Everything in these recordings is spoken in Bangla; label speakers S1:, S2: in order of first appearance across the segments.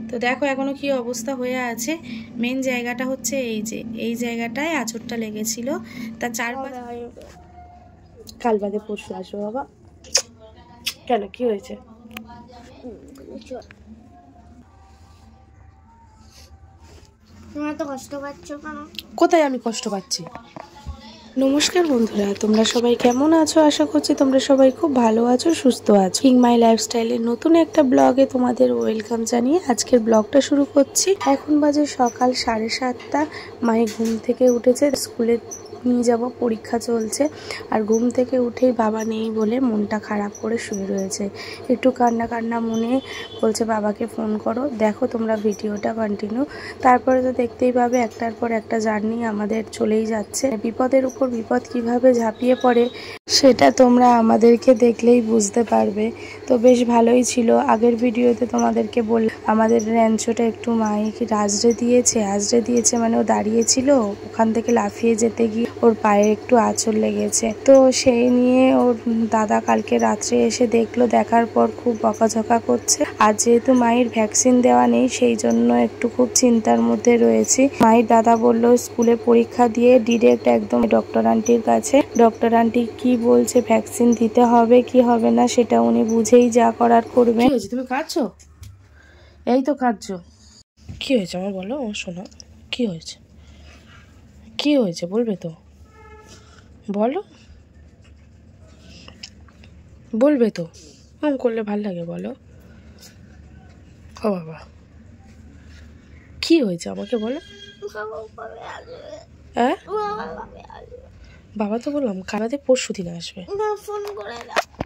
S1: তো দেখো এখনো কি অবস্থা হয়ে আছে। মেন জায়গাটা হচ্ছে এই যে এই জায়গাটায় আঁচড়টা লেগেছিল, তার চারপাশে।
S2: কাল বাদে পরশু আসবো বাবা। কেন, কি হয়েছে?
S3: তোমরা তো কষ্ট পাচ্ছ কেন?
S2: কোথায় আমি কষ্ট পাচ্ছি? নমস্কার বন্ধুরা, তোমরা সবাই কেমন আছো? আশা করছি তোমরা সবাই খুব ভালো আছো, সুস্থ আছো। কিং মাই লাইফস্টাইলের নতুন একটা ব্লগে তোমাদের ওয়েলকাম জানিয়ে আজকের ব্লগটা শুরু করছি। এখন বাজে সকাল 7:30। মাই ঘুম থেকে উঠেছে, স্কুলে নিয়ে যাব, পরীক্ষা চলছে। আর ঘুম থেকে উঠেই বাবা নেই বলে মনটা খারাপ করে শুয়ে রয়েছে। একটু কান্না কান্না মনে বলছে বাবাকে ফোন করো। দেখো তোমরা ভিডিওটা কন্টিনিউ, তারপরে তো দেখতেই পাবে একটার পর একটা জার্নি আমাদের চলেই যাচ্ছে। বিপদের উপর বিপদ কিভাবে ঝাঁপিয়ে পড়ে সেটা তোমরা আমাদেরকে দেখলেই বুঝতে পারবে। তো বেশ ভালোই ছিল। আগের ভিডিওতে তোমাদেরকে বললাম আমাদের র্যাঞ্চোটা একটু মাইক আজড়ে দিয়েছে মানে ও দাঁড়িয়েছিল, ওখান থেকে লাফিয়ে যেতে গিয়ে ওর পায়ে একটু আঁচড় লেগেছে। তো সেই নিয়ে ওর দাদা কালকে রাত্রে এসে দেখলো, দেখার পর খুব বকাঝকা করছে। আর যেহেতু মায়ের ভ্যাকসিন দেওয়া নেই সেই জন্য একটু খুব চিন্তার মধ্যে রয়েছি। মায়ের দাদা বললো স্কুলে পরীক্ষা দিয়ে ডিরেক্ট একদম ডক্টর আন্টির কাছে। ডক্টর আন্টি কি বলছে, ভ্যাকসিন দিতে হবে কি হবে না সেটা উনি বুঝেই যা করার করবে।
S1: কি হয়েছে, তুমি কাঁদছো?
S2: এই তো কাঁদছো, কি হয়েছে আমার বলো শোনো, কি হয়েছে? কি হয়েছে বলবে তো, বলো, বলবে তো। করলে ভাল লাগে, বলো। ও বাবা, কি হয়েছে আমাকে বলো। হ্যাঁ, বাবা তো বললাম কানাতে পরশু দিন আসবে।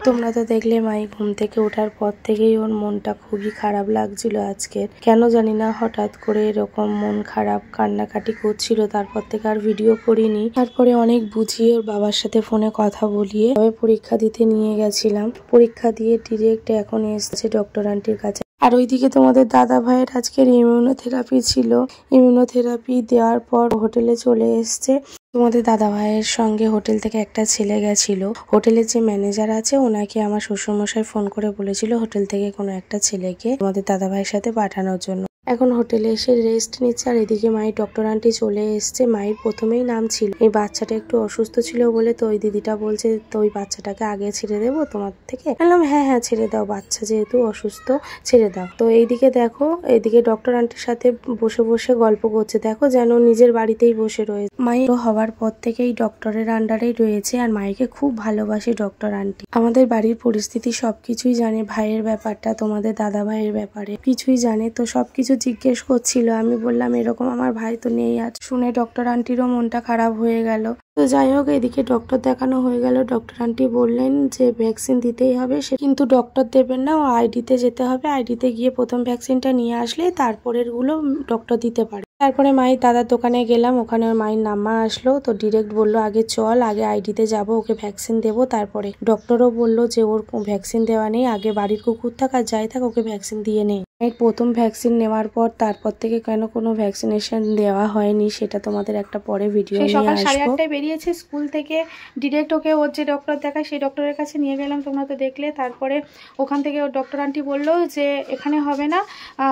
S2: তোমরা তো দেখলে মাই ঘুম থেকে ওঠার পর থেকেই ওর মনটা খুবই খারাপ লাগছিল আজকের। কেন জানি না হঠাৎ করে এরকম মন খারাপ, কান্নাকাটি করছিল। তারপর থেকে আর ভিডিও করিনি। তারপরে অনেক বুঝিয়ে ওর বাবার সাথে ফোনে কথা বলিয়ে তবে পরীক্ষা দিতে নিয়ে গেছিলাম। পরীক্ষা দিয়ে ডিরেক্ট এখন এসেছে ডক্টর আন্টির কাছে। আর ওইদিকে তোমাদের দাদা ভাইয়ের আজকের ইমিউনোথেরাপি ছিল। ইমিউনোথেরাপি দেওয়ার পর হোটেলে চলে এসছে। তোমাদের দাদা ভাইয়ের সঙ্গে হোটেল থেকে একটা ছেলে গেছিল। হোটেলের যে ম্যানেজার আছে ওনাকে আমার শ্বশুরমশাই ফোন করে বলেছিল হোটেল থেকে কোনো একটা ছেলেকে তোমাদের দাদা ভাইয়ের সাথে পাঠানোর জন্য। এখন হোটেলে এসে রেস্ট নিচ্ছে। আর এদিকে মায়ের ডক্টর আন্টি চলে এসছে। মায়ের প্রথমেই নাম ছিল এই বাচ্চাটা একটু অসুস্থ ছিল বলে, তো ওই দিদিটা বলছে তো ওই বাচ্চাটাকে আগে ছেড়ে দেবো তোমার থেকে। বললাম হ্যাঁ হ্যাঁ ছেড়ে দাও, বাচ্চা যেহেতু অসুস্থ ছেড়ে দাও। তো এইদিকে দেখো, এইদিকে ডক্টর আন্টির সাথে বসে বসে গল্প করছে। দেখো যেন নিজের বাড়িতেই বসে রয়েছে। মায়ের হওয়ার পর থেকেই ডক্টরের আন্ডারেই রয়েছে। আর মাইকে খুব ভালোবাসে ডক্টর আন্টি। আমাদের বাড়ির পরিস্থিতি সবকিছুই জানে, ভাইয়ের ব্যাপারটা, তোমাদের দাদা ভাইয়ের ব্যাপারে কিছুই জানে। তো সবকিছু জিজ্ঞেস করছিল। আমি বললাম এরকম আমার ভাই তো নেই আজ। শুনে ডক্টর আন্টিরও মনটা খারাপ হয়ে গেল। তো যাই হোক, এদিকে ডক্টর দেখানো হয়ে গেল। ডক্টর আন্টি বললেন যে ভ্যাকসিন দিতেই হবে, সে কিন্তু ডক্টর দেবেন না, ও আইডিতে যেতে হবে। আইডিতে গিয়ে প্রথম ভ্যাকসিনটা নিয়ে আসলে তারপরের গুলো ডক্টর দিতে পারে। তারপরে মায়ের দাদার দোকানে গেলাম, ওখানে ওর মায়ের নাম্বার আসলো। তো ডিরেক্ট বললো আগে চল, আগে আইডিতে যাব, ওকে ভ্যাকসিন দেবো তারপরে। ডক্টরও বললো যে ওর ভ্যাকসিন দেওয়া নেই, আগে বাড়ির কুকুর থাক আর যাই থাক ওকে ভ্যাকসিন দিয়ে নেই। প্রথম ভ্যাকসিন নেওয়ার পর তারপর থেকে কেন কোনো ভ্যাকসিনেশন দেওয়া হয়নি সেটা তোমাদের একটা পরে ভিডিও নিয়ে
S1: সকাল
S2: আসবো।
S1: 8:30টায় বেরিয়েছে স্কুল থেকে। ডিরেক্ট ওকে ওর যে ডক্টর দেখায় সেই ডক্টরের কাছে নিয়ে গেলাম, তোমরা তো দেখলে। তারপরে ওখান থেকে ওর ডক্টর আন্টি বললো যে এখানে হবে না,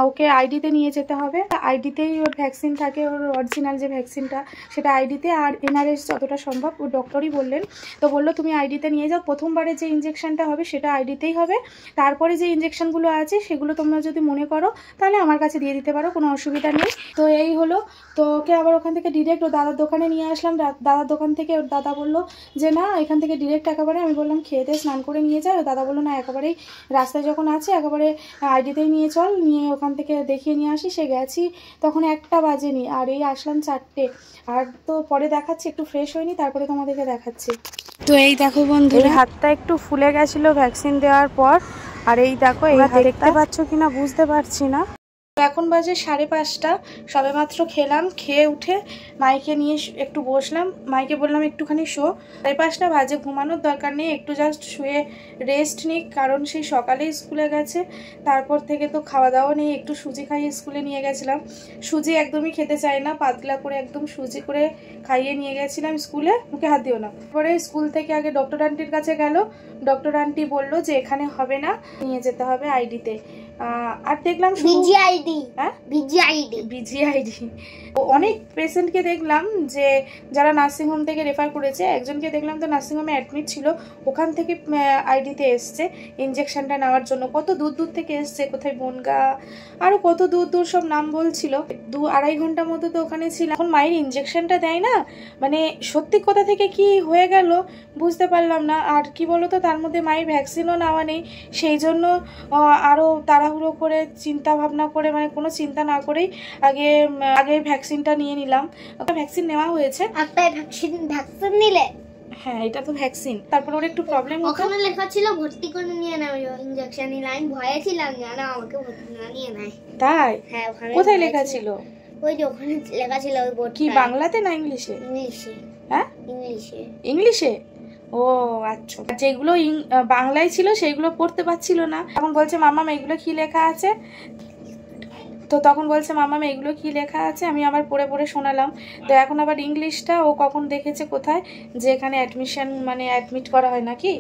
S1: ওকে আইডিতে নিয়ে যেতে হবে। আইডিতেই ওর ভ্যাকসিন থাকে, ওর অরিজিনাল যে ভ্যাকসিনটা সেটা আইডিতে, আর এনআরএস যতটা সম্ভব ও ডক্টরই বললেন। তো বললো তুমি আইডিতে নিয়ে যাও, প্রথমবারে যে ইঞ্জেকশনটা হবে সেটা আইডিতেই হবে, তারপরে যে ইঞ্জেকশনগুলো আছে সেগুলো তোমরা যদি মনে করো তাহলে আমার কাছে দিয়ে দিতে পারো, কোনো অসুবিধা নেই। তো এই হলো। তো ওকে আবার ওখান থেকে ডিরেক্ট ওর দাদার দোকানে নিয়ে আসলাম। দাদার দোকান থেকে ওর দাদা বললো যে না এখান থেকে ডিরেক্ট একেবারে, আমি বললাম খেয়ে দিয়ে স্নান করে নিয়ে যায়। ওর দাদা বললো না একেবারেই রাস্তায় যখন আছে একেবারে আইডিতেই নিয়ে চল, নিয়ে ওখান থেকে দেখিয়ে নিয়ে আসি। সে গেছি তখন 1টা বাজেনি, আর এই আসলাম 4টে। আর তো পরে দেখাচ্ছি, একটু ফ্রেশ হয়নি তারপরে তোমাদেরকে দেখাচ্ছি। তো এই দেখো বন্ধুরা, হাতটা একটু ফুলে গেছিল ভ্যাকসিন দেওয়ার পর। আর এই দেখো, এই দেখতে পাচ্ছ কিনা বুঝতে পারছি না। এখন বাজে 5:30, সবে মাত্র খেলাম। খেয়ে উঠে মাইকে নিয়ে একটু বসলাম। মাইকে বললাম একটুখানি শো। 5:30 বাজে, ঘুমানোর দরকার নেই, একটু জাস্ট শুয়ে রেস্ট নিক, কারণ সেই সকালেই স্কুলে গেছে। তারপর থেকে তো খাওয়া দাওয়া নেই, একটু সুজি খাইয়ে স্কুলে নিয়ে গেছিলাম। সুজি একদমই খেতে চায় না, পাতলা করে একদম সুজি করে খাইয়ে নিয়ে গেছিলাম স্কুলে। মুখে হাত দিও না। পরে স্কুল থেকে আগে ডক্টর আন্টির কাছে গেল। ডক্টর আন্টি বলল যে এখানে হবে না, নিয়ে যেতে হবে আইডিতে। আর দেখলাম
S3: বিজিআইডি, হ্যাঁ বিজিআইডি
S1: অনেক পেশেন্টকে দেখলাম যে যারা নার্সিংহোম থেকে রেফার করেছে। একজনকে দেখলাম তো নার্সিংহোমে অ্যাডমিট ছিল, ওখান থেকে আইডিতে এসছে ইঞ্জেকশনটা নেওয়ার জন্য। কত দূর দূর থেকে এসছে, কোথায় বনগা, আরও কত দূর দূর সব নাম বলছিল। 2-2.5 ঘন্টার মতো তো ওখানে ছিল। এখন মায়ের ইঞ্জেকশনটা দেয় না, মানে সত্যি কোথা থেকে কি হয়ে গেল বুঝতে পারলাম না। আর কি বলতো, তার মধ্যে মায়ের ভ্যাকসিনও নেওয়া নেই, সেই জন্য আরও তাড়াহুড়ো করে চিন্তা ভাবনা করে, মানে কোনো চিন্তা না করেই আগে ভ্যাকসিনটা নিয়ে নিলাম। ভ্যাকসিন নেওয়া হয়েছে।
S3: একটাই ভ্যাকসিন নিলে?
S1: হ্যাঁ, এটা তো ভ্যাকসিন। তারপর ওর একটু প্রবলেম হতো।
S3: ওখানে লেখা ছিল ভর্তি করে নিয়ে নাও ইনজেকশন নিয়ে। আমি ভয়ে ছিলাম জানা আমাকে ভর্তি না নিয়ে নেয়।
S1: তাই?
S3: হ্যাঁ, ওখানে
S1: কোথায় লেখা ছিল?
S3: ওই যে ওখানে লেখা ছিল ওই বোর্ড।
S1: কি বাংলাতে না ইংলিশে?
S3: ইংলিশে।
S1: হ্যাঁ, ইংলিশে। ও আচ্ছা, যেগুলো বাংলায় ছিল সেইগুলো পড়তে পারছিল না। তখন বলছে মাম্মা এগুলো কি লেখা আছে, তো তখন বলছে মাম্মা এগুলো কি লেখা আছে। আমি আবার পড়ে পড়ে শোনালাম। তো এখন আবার ইংলিশটা ও কখন দেখেছে কোথায়, যে এখানে অ্যাডমিশন মানে অ্যাডমিট করা হয় নাকি,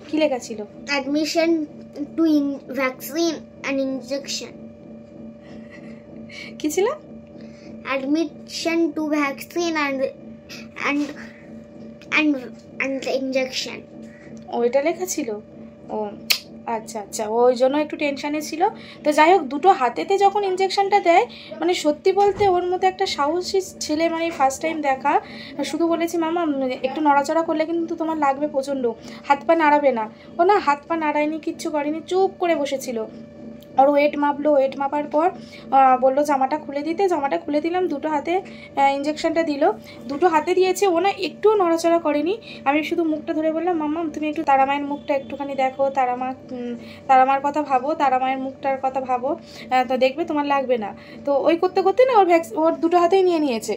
S1: কি লেখা ছিল?
S3: Admission to vaccine and injection.
S1: কি ছিল?
S3: Admission to vaccine and injection.
S1: ওইটা লেখা ছিল। ও আচ্ছা আচ্ছা, ওই জন্য একটু টেনশানে ছিল। তো যাই হোক, দুটো হাতেতে যখন ইঞ্জেকশনটা দেয়, মানে সত্যি বলতে ওর মধ্যে একটা সাহসী ছেলে, মানে ফার্স্ট টাইম দেখা। শুধু বলেছি মামা একটু নড়াচড়া করলে কিন্তু তোমার লাগবে প্রচণ্ড, হাত পা নাড়াবে না। ও না, হাত পা নাড়ায়নি, কিচ্ছু করেনি, চুপ করে বসেছিল। আর ওয়েট মাপলো, ওয়েট মাপার পর বললো জামাটা খুলে দিতে, জামাটা খুলে দিলাম। দুটো হাতে ইঞ্জেকশনটা দিল, দুটো হাতে দিয়েছে। ও না একটুও নড়াচড়া করেনি। আমি শুধু মুখটা ধরে বললাম মাম্মা তুমি একটু তারামায়ের মুখটা একটুখানি দেখো, তারামার কথা ভাবো, তারামায়ের মুখটার কথা ভাবো, তো দেখবে তোমার লাগবে না। তো ওই করতে করতে না ওর দুটো হাতেই নিয়ে নিয়েছে।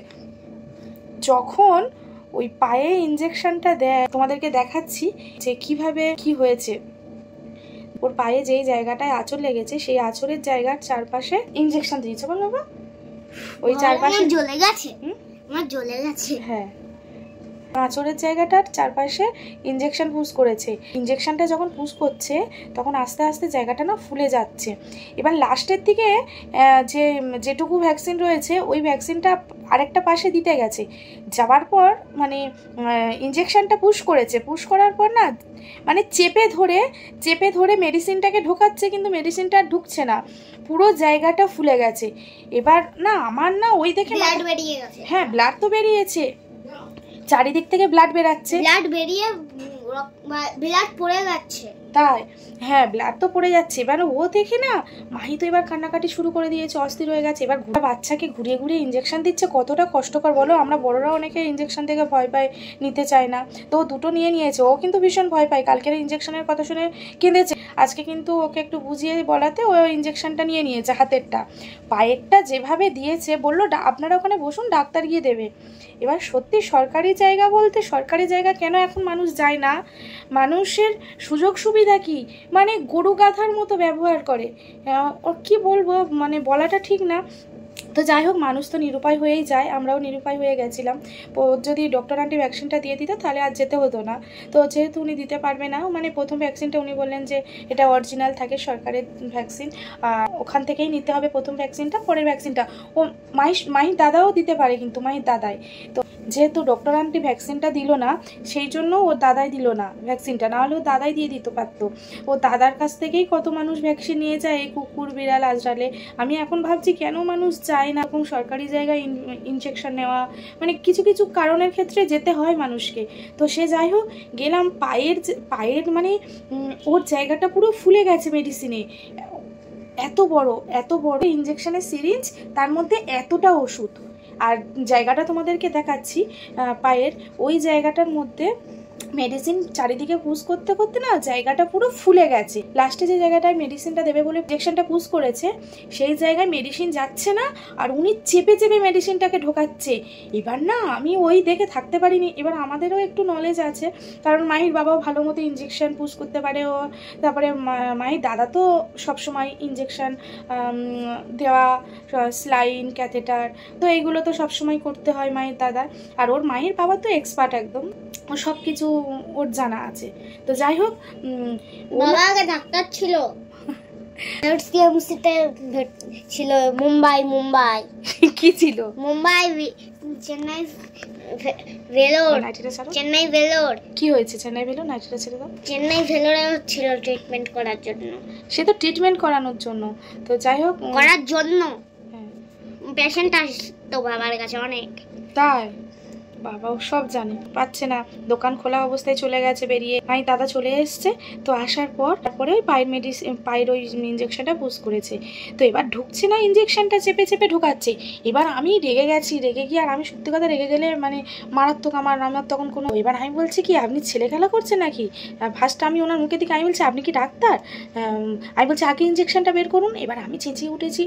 S1: যখন ওই পায়ে ইঞ্জেকশনটা দেয়, তোমাদেরকে দেখাচ্ছি যে কিভাবে কি হয়েছে। ওর পায়ে যেই জায়গাটায় আঁচড় লেগেছে, সেই আঁচড়ের জায়গার চারপাশে ইঞ্জেকশন দিয়েছে। বল বাবা, ওই চারপাশে
S3: জ্বলে গেছে, আমার জ্বলে গেছে।
S1: হ্যাঁ, আঁচড়ের জায়গাটার চারপাশে ইঞ্জেকশন পুশ করেছে। ইঞ্জেকশনটা যখন পুশ করছে, তখন আস্তে আস্তে জায়গাটা না ফুলে যাচ্ছে। এবার লাস্টের দিকে যেটুকু ভ্যাকসিন রয়েছে, ওই ভ্যাকসিনটা আরেকটা পাশে দিতে গেছে। যাওয়ার পর মানে ইঞ্জেকশনটা পুশ করেছে, পুশ করার পর না মানে চেপে ধরে মেডিসিনটাকে ঢোকাচ্ছে, কিন্তু মেডিসিনটা ঢুকছে না, পুরো জায়গাটা ফুলে গেছে। এবার না আমার না ওই দেখে
S3: ব্লাড বেরিয়ে গেছে।
S1: হ্যাঁ, ব্লাড তো বেরিয়েছে, চারিদিক থেকে ব্লাড বেরাচ্ছে,
S3: ব্লাড বেরিয়ে ব্লাড পড়ে যাচ্ছে।
S1: তাই? হ্যাঁ, ব্লাড তো পড়ে যাচ্ছে। এবার ও দেখে না মাহি তো এবার কান্নাকাটি শুরু করে দিয়েছে, অস্থির হয়ে গেছে। এবার বাচ্চাকে ঘুরিয়ে ঘুরিয়ে ইঞ্জেকশন দিচ্ছে, কতটা কষ্টকর বলো। আমরা বড়রা অনেকে ইঞ্জেকশন থেকে ভয় পাই, নিতে চায় না। তো ও দুটো নিয়ে নিয়েছে। ও কিন্তু ভীষণ ভয় পায়, কালকের ইঞ্জেকশনের কথা শুনে কেঁদেছে। আজকে কিন্তু ওকে একটু বুঝিয়ে বলাতে ও ইঞ্জেকশনটা নিয়ে নিয়েছে। হাতেরটা, পায়েরটা যেভাবে দিয়েছে, বললো আপনারা ওখানে বসুন, ডাক্তার গিয়ে দেবে। এবার সত্যি সরকারি জায়গা বলতে, সরকারি জায়গা কেন এখন মানুষ যায় না, মানুষের সুযোগ সুবিধা কি, মানে গরু গাধার মতো ব্যবহার করে। ওর কি বলবো, মানে বলাটা ঠিক না। তো যাই হোক, মানুষ তো নিরুপায় হয়েই যায়, আমরাও নিরুপায় হয়ে গেছিলাম। তো যদি ডক্টর আন্টি ভ্যাকসিনটা দিয়ে দিত তাহলে আর যেতে হতো না। তো যেহেতু উনি দিতে পারবে না, মানে প্রথম ভ্যাকসিনটা উনি বললেন যে এটা অরিজিনাল থাকে, সরকারের ভ্যাকসিন, ওখান থেকেই নিতে হবে প্রথম ভ্যাকসিনটা, পরের ভ্যাকসিনটা ও মাহির দাদাও দিতে পারে, কিন্তু মাহির দাদাই তো যেহেতু ডক্টর আন্টি ভ্যাকসিনটা দিল না, সেই জন্য ওর দাদাই দিল না ভ্যাকসিনটা, নাহলে ও দাদাই দিয়ে দিতে পারতো। ও দাদার কাছ থেকেই কত মানুষ ভ্যাকসিন নিয়ে যায়, এই কুকুর বিড়াল আজরালে। আমি এখন ভাবছি কেন মানুষ যায় না এরকম সরকারি জায়গায় ইনজেকশন নেওয়া, মানে কিছু কিছু কারণের ক্ষেত্রে যেতে হয় মানুষকে। তো সে যাই হোক, গেলাম, পায়ের মানে ওর জায়গাটা পুরো ফুলে গেছে মেডিসিনে, এত বড় ইনজেকশনের সিরিঞ্জ, তার মধ্যে এতটা ওষুধ। আর জায়গাটা তোমাদেরকে দেখাচ্ছি, পায়ের ওই জায়গাটার মধ্যে মেডিসিন চারিদিকে পুশ করতে করতে না জায়গাটা পুরো ফুলে গেছে। লাস্টে যে জায়গাটায় মেডিসিনটা দেবে বলে ইনজেকশনটা পুশ করেছে, সেই জায়গায় মেডিসিন যাচ্ছে না, আর উনি চেপে চেপে মেডিসিনটাকে ঢোকাচ্ছে। এবার না আমি ওই দেখে থাকতে পারিনি। এবার আমাদেরও একটু নলেজ আছে, কারণ মাহির বাবাও ভালো মতো ইনজেকশন পুশ করতে পারে। ও তারপরে মাহির দাদা তো সবসময় ইনজেকশন দেওয়া, স্লাইন, ক্যাথেটার, তো এইগুলো তো সবসময় করতে হয় মায়ের দাদার। আর ওর মায়ের বাবা তো এক্সপার্ট একদম, ও সব কিছু ওর জানা আছে। তো যাই হোক,
S3: বাবা আগে ডাক্তার ছিল। টিএমসিতে ছিল মুম্বাই
S1: কি ছিল?
S3: মুম্বাই চেন্নাই ভেলোর চেন্নাই ভেলোর।
S1: কি হয়েছে চেন্নাই ভেলোর? নাইটিটা ছেড়ে দাও।
S3: চেন্নাই ভেলোরে ছিল ট্রিটমেন্ট করার জন্য।
S1: সে তো ট্রিটমেন্ট করানোর জন্য, তো যাই হোক
S3: করার জন্য পেশেন্ট আসতো বাবার কাছে অনেক।
S1: তাই বাবাও সব জানে, পাচ্ছে না, দোকান খোলা অবস্থায় চলে গেছে বেরিয়ে। মাই দাদা চলে এসছে, তো আসার পর তারপরে ওই পায়ের পায়ের ওই ইঞ্জেকশনটা পুশ করেছে। তো এবার ঢুকছে না, ইঞ্জেকশনটা চেপে চেপে ঢুকাচ্ছে। এবার আমি রেগে গেছি, রেগে গিয়ে, আর আমি সত্যি কথা রেগে গেলে মানে মারাত্মক আমার তখন কোনো। এবার আমি বলছি কি আপনি ছেলে খেলা করছেন নাকি? ফার্স্ট আমি ওনার মুখের দিকে আমি বলছি আপনি কি ডাক্তার? আমি বলছি আগে ইঞ্জেকশনটা বের করুন। এবার আমি চেঁচিয়ে উঠেছি।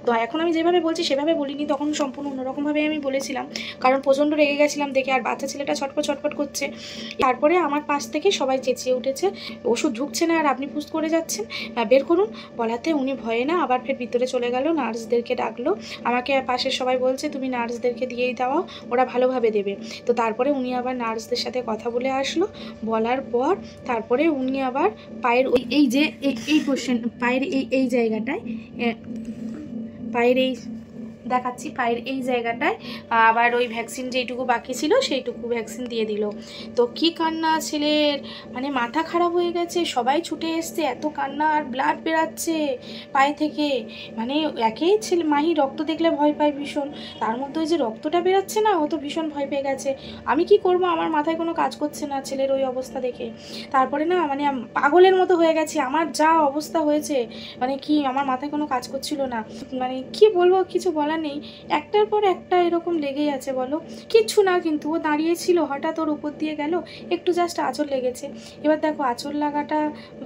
S1: তো এখন আমি যেভাবে বলছি সেভাবে বলিনি, তখন সম্পূর্ণ অন্যরকমভাবে আমি বলেছিলাম, কারণ প্রচণ্ড রেগে গেছিলাম দেখে, আর বাচ্চা ছেলেটা ছটপট করছে। তারপরে আমার পাশ থেকে সবাই চেঁচিয়ে উঠেছে ওষুধ ঢুকছে না আর আপনি পুশ করে যাচ্ছেন, বের করুন। বলাতে উনি ভয়ে না আবার ফের ভিতরে চলে গেল, নার্সদেরকে ডাকলো। আমাকে পাশের সবাই বলছে তুমি নার্সদেরকে দিয়েই দাও, ওরা ভালোভাবে দেবে। তো তারপরে উনি আবার নার্সদের সাথে কথা বলে আসলো, বলার পর তারপরে উনি আবার পায়ের এই যে এই পোর্শন, পায়ের এই জায়গাটায়, পায়ের এই দেখাচ্ছি, পায়ের এই জায়গাটায় আবার ওই ভ্যাকসিন যেইটুকু বাকি ছিল সেইটুকু ভ্যাকসিন দিয়ে দিল। তো কি কান্না ছেলের, মানে মাথা খারাপ হয়ে গেছে, সবাই ছুটে এসছে, এত কান্না, আর ব্লাড বেরাচ্ছে পায়ে থেকে। মানে একেই ছেলে মাহি রক্ত দেখলে ভয় পায় ভীষণ, তার মধ্যে ওই যে রক্তটা বেরাচ্ছে না, ও তো ভীষণ ভয় পেয়ে গেছে। আমি কি করব, আমার মাথায় কোনো কাজ করছে না ছেলের ওই অবস্থা দেখে। তারপরে না মানে পাগলের মতো হয়ে গেছে, আমার যা অবস্থা হয়েছে, মানে কি আমার মাথায় কোনো কাজ করছিল না। মানে কি বলবো, কিছু বলার নেই, একটার পর একটা এরকম লেগেই আছে। বলো কিচ্ছু না, কিন্তু ও দাঁড়িয়েছিল, হঠাৎ ওর উপর দিয়ে গেল, একটু জাস্ট আঁচড় লেগেছে। এবার দেখো আঁচড় লাগাটা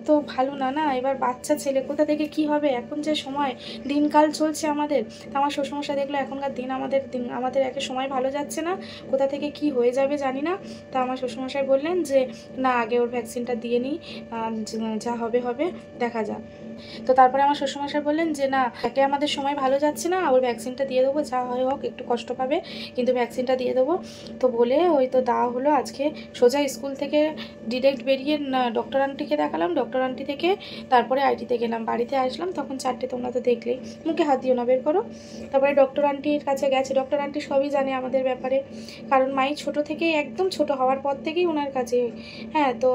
S1: তো ভালো না, না এবার বাচ্চা ছেলে কোথা থেকে কি হবে, এখন যে সময় দিনকাল চলছে আমাদের। আমার শ্বশুরমশাই দেখলো এখনকার দিন আমাদের একে সময় ভালো যাচ্ছে না, কোথা থেকে কি হয়ে যাবে জানি না। তা আমার শ্বশুরমশাই বললেন যে না আগে ওর ভ্যাকসিনটা দিয়ে নিই, যা হবে হবে দেখা যাক। তো তারপরে আমার শ্বশুরমশাই বললেন যে না একে আমাদের সময় ভালো যাচ্ছে না, ওর ভ্যাকসিনটা দিয়ে দেবো, যা হয় হোক, একটু কষ্ট পাবে কিন্তু ভ্যাকসিনটা দিয়ে দেবো। তো বলে ওই তো দেওয়া হলো। আজকে সোজা স্কুল থেকে ডিরেক্ট বেরিয়ে ডক্টর আন্টিকে দেখালাম, ডক্টর আন্টি থেকে তারপরে আইটিতে গেলাম, বাড়িতে আসলাম তখন 4টে, তোমরা তো দেখলেই। মুখে হাত দিও না, বের করো। তারপরে ডক্টর আন্টির কাছে গেছে, ডক্টর আন্টি সবই জানে আমাদের ব্যাপারে, কারণ মাই ছোট থেকেই, একদম ছোট হওয়ার পর থেকেই ওনার কাছে, হ্যাঁ, তো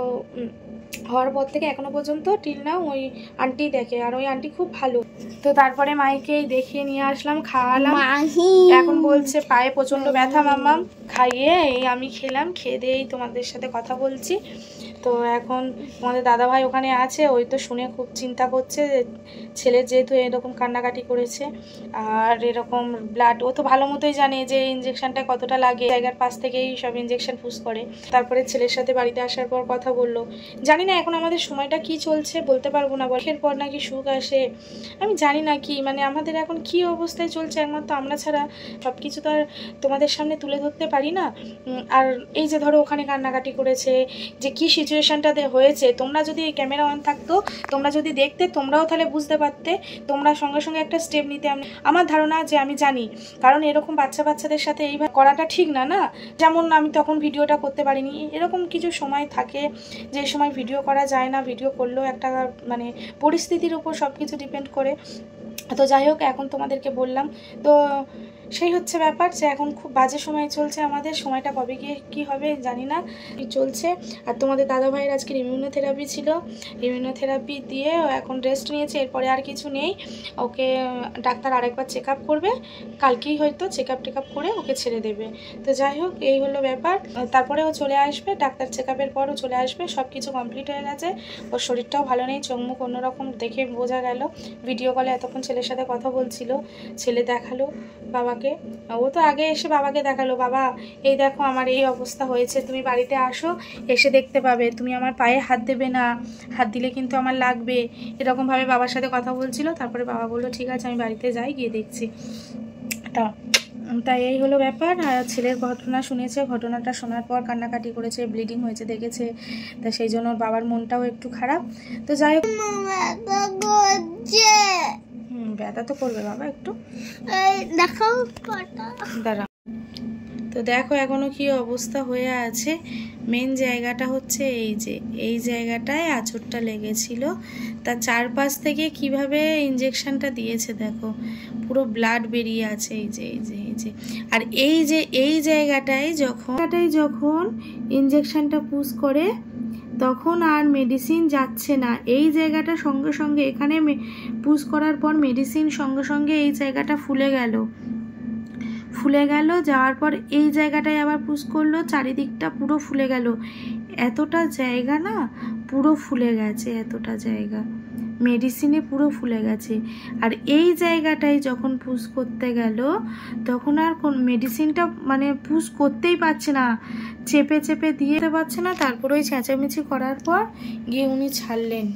S1: হওয়ার পর থেকে এখনো পর্যন্ত টিল নাও ওই আন্টি দেখে, আর ওই আন্টি খুব ভালো। তো তারপরে মাইকেই দেখিয়ে নিয়ে আসলাম, খাওয়ালাম। এখন বলছে পায়ে প্রচণ্ড ব্যথা মাম্মাম, খাইয়ে এই আমি খেলাম, খেয়ে দিয়েই তোমাদের সাথে কথা বলছি। তো এখন আমাদের দাদাভাই ওখানে আছে, ওই তো শুনে খুব চিন্তা করছে, ছেলের যেহেতু এরকম কান্নাকাটি করেছে আর এরকম ব্লাড, ও তো ভালো মতোই জানে যে ইঞ্জেকশনটা কতটা লাগে, জায়গার পাশ থেকেই সব ইঞ্জেকশন পুশ করে। তারপরে ছেলের সাথে বাড়িতে আসার পর কথা বললো। জানি না এখন আমাদের সময়টা কি চলছে, বলতে পারবো না, বলের পর নাকি সুখ আসে, আমি জানি না কি, মানে আমাদের এখন কি অবস্থায় চলছে একমাত্র আমরা ছাড়া, সব কিছু তো আর তোমাদের সামনে তুলে ধরতে পারি না। আর এই যে ধরো ওখানে কান্নাকাটি করেছে, যে কি সিচুয়েশনটাতে হয়েছে, তোমরা যদি ক্যামেরা অন থাকতো, তোমরা যদি দেখতে, তোমরাও তাহলে বুঝতে পারতে, তোমরা সঙ্গে সঙ্গে একটা স্টেপ নিতে। আমার ধারণা যে আমি জানি, কারণ এরকম বাচ্চাদের সাথে এইভাবে করাটা ঠিক না, না যেমন আমি তখন ভিডিওটা করতে পারিনি, এরকম কিছু সময় থাকে যে সময় ভিডিও করা যায় না, ভিডিও করলেও একটা মানে পরিস্থিতির উপর সব কিছু ডিপেন্ড করে। তো যাই হোক এখন তোমাদেরকে বললাম, তো সেই হচ্ছে ব্যাপার যে এখন খুব বাজে সময় চলছে আমাদের, সময়টা কবে গিয়ে কী হবে জানি না, চলছে। আর তোমাদের দাদাভাইয়ের আজকের ইমিউনোথেরাপি ছিল, ইমিউনোথেরাপি দিয়ে এখন রেস্ট নিয়েছে, এরপরে আর কিছু নেই। ওকে ডাক্তার আরেকবার চেক আপ করবে, কালকেই হয়তো চেক আপ করে ওকে ছেড়ে দেবে। তো যাই হোক এই হলো ব্যাপার। তারপরে ও চলে আসবে, ডাক্তার চেক আপের পরও চলে আসবে, সব কিছু কমপ্লিট হয়ে গেছে। ওর শরীরটাও ভালো নেই, চোখ মুখ অন্যরকম দেখে বোঝা গেল। ভিডিও কলে এতক্ষণ ছেলের সাথে কথা বলছিল, ছেলে দেখালো বাবাকে, ও তো আগে এসে বাবাকে দেখালো, বাবা এই দেখো আমার এই অবস্থা হয়েছে, তুমি বাড়িতে আসো, এসে দেখতে পাবে, তুমি আমার পায়ে হাত দেবে না, হাত দিলে কিন্তু আমার লাগবে, এরকমভাবে বাবার সাথে কথা বলছিল। তারপরে বাবা বললো ঠিক আছে আমি বাড়িতে যাই, গিয়ে দেখছি। তাই এই হলো ব্যাপার। আর ছেলের ঘটনা শুনেছে, ঘটনাটা শোনার পর কান্নাকাটি করেছে, ব্লিডিং হয়েছে দেখেছে, তা সেই জন্য বাবার মনটাও একটু খারাপ। তো যাই হোক ব্যথা তো করবে বাবা, একটু দেখাও দাঁড়া।
S2: তো দেখো এখনো কি অবস্থা হয়ে আছে। মেন জায়গাটা হচ্ছে এই জায়গাটায় আঁচড়টা লেগেছিল, তার চারপাশ থেকে কিভাবে ইঞ্জেকশনটা দিয়েছে দেখো, পুরো ব্লাড বেরিয়ে আছে এই যে। আর এই জায়গাটায় যখন ইঞ্জেকশনটা পুশ করে তখন আর মেডিসিন যাচ্ছে না। এই জায়গাটা সঙ্গে সঙ্গে এখানে পুশ করার পর মেডিসিন সঙ্গে সঙ্গে এই জায়গাটা ফুলে গেল, যাওয়ার পর এই জায়গাটায় আবার পুশ করলো, চারিদিকটা পুরো ফুলে গেল। এতটা জায়গা না পুরো ফুলে গেছে, এতটা জায়গা মেডিসিনে পুরো ফুলে গেছে। আর এই জায়গাটায় যখন পুশ করতে গেল তখন আর কোন মেডিসিনটা মানে পুশ করতেই পারছে না, চেপে দিয়ে পারছে না। তারপরে ওই চেঁচামেচি করার পর গিয়ে উনি ছাড়লেন।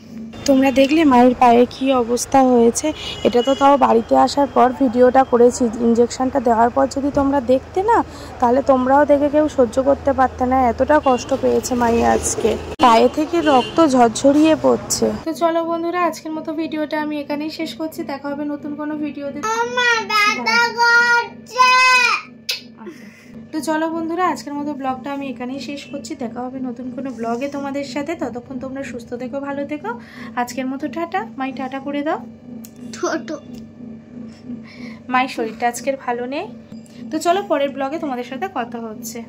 S2: তোমরা দেখলে মায়ের পায়ে কি অবস্থা হয়েছে। এটা তো তাও বাড়িতে আসার পর ভিডিওটা করেছি, ইঞ্জেকশনটা দেওয়ার পর যদি তোমরা দেখতে না তাহলে তোমরাও দেখে কেউ সহ্য করতে পারতে না, এতটা কষ্ট পেয়েছে মাই আজকে, পায়ে থেকে রক্ত ঝরঝরিয়ে পড়ছে। তো চলো বন্ধুরা, আজকের মতো ভিডিওটা আমি এখানেই শেষ করছি। দেখা হবে নতুন কোনো ভিডিওতে। তো চলো বন্ধুরা, আজকের মতো ব্লগটা আমি এখানেই শেষ করছি। দেখা হবে নতুন কোনো ব্লগে তোমাদের সাথে। ততক্ষণ তোমরা সুস্থ থেকো, ভালো থেকো। আজকের মতো টাটা। মাই টাটা করে দাও। মায়ের শরীরটা আজকের ভালো নেই। তো চলো পরের ব্লগে তোমাদের সাথে কথা হচ্ছে।